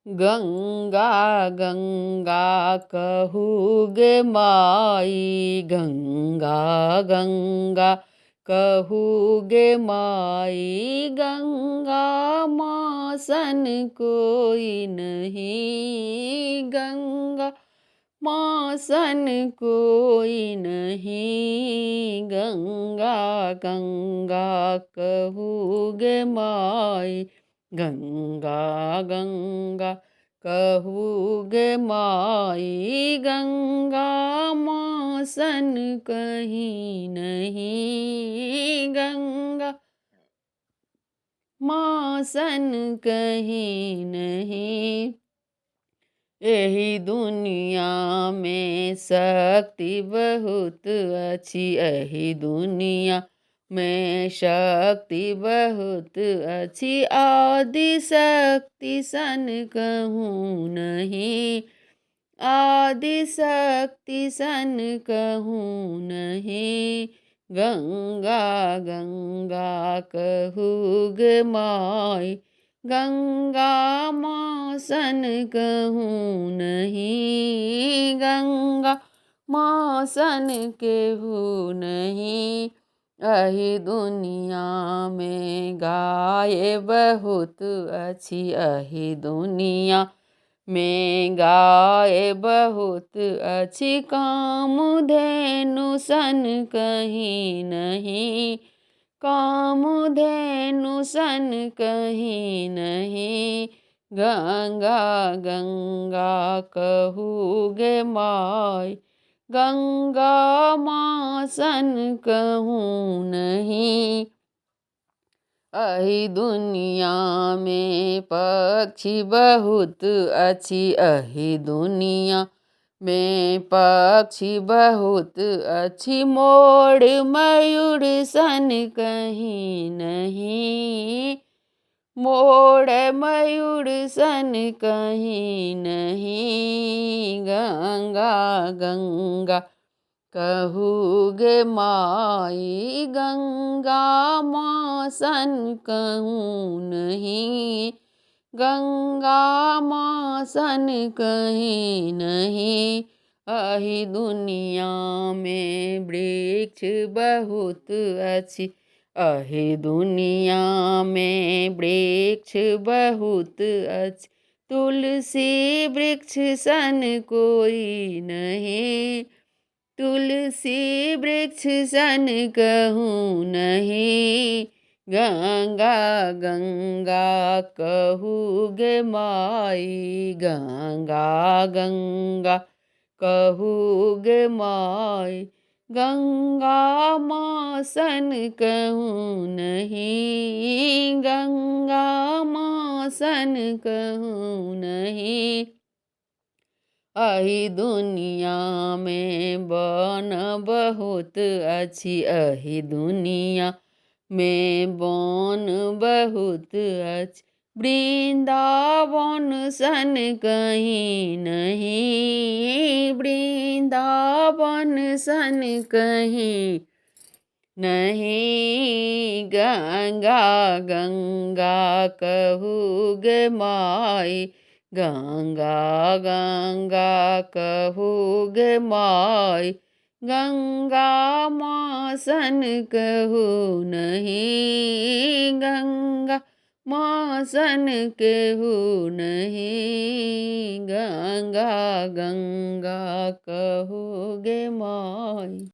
गंगा गंगा कहूगे माई, गंगा गंगा कहूगे माई। गंगा मासन कोई नहीं, गंगा मासन कोई नहीं। गंगा गंगा कहूगे माई, गंगा गंगा कहूगे माई। गंगा मासन कहीं नहीं, गंगा मासन कहीं नहीं। यही दुनिया में शक्ति बहुत अच्छी, यही दुनिया में शक्ति बहुत अच्छी। आदि शक्ति सन कहूँ नहीं, आदि शक्ति सन कहूँ नहीं। गंगा गंगा कहूगे माई, गंगा मासन कहूँ नहीं, गंगा मासन केहू नहीं। यही दुनिया में गाय बहुत अच्छी, यही दुनिया में गाय बहुत अच्छी। कामधेनु सन कहीं नहीं, कामधेनु सन कहीं नहीं। गंगा गंगा कहूगे माई, गंगा मासन कहूँ नहीं। यही दुनिया में पक्षी बहुत अच्छी, यही दुनिया में पक्षी बहुत अच्छी। मोर मयूर सन कहीं नहीं, मोर मयूर सन कहीं नहीं। गंगा गंगा कहूगे माई, गंगा मासन कहूँ नहीं, गंगा मासन कहीं नहीं। यही दुनिया में वृक्ष बहुत अच्छी, यही दुनिया में वृक्ष बहुत अच्छी। तुलसी वृक्ष सन कोई नहीं, तुलसी वृक्ष सन कहूँ नहीं। गंगा गंगा कहूगे माई, गंगा गंगा कहूगे माई। गंगा मासन कहूँ नहीं, गंगा मासन कहूँ नहीं। यही दुनिया में वन बहुत अच्छी, यही दुनिया में वन बहुत अच्छी। वृंदावन सन कहीं नहीं, वृंदावन सन कहीं नहीं। गंगा गंगा कहूगे माई, गंगा गंगा कहूगे माई। गंगा मासन कहूँ नहीं, गंगा मासन केहू नहीं। गंगा गंगा कहूगे माई।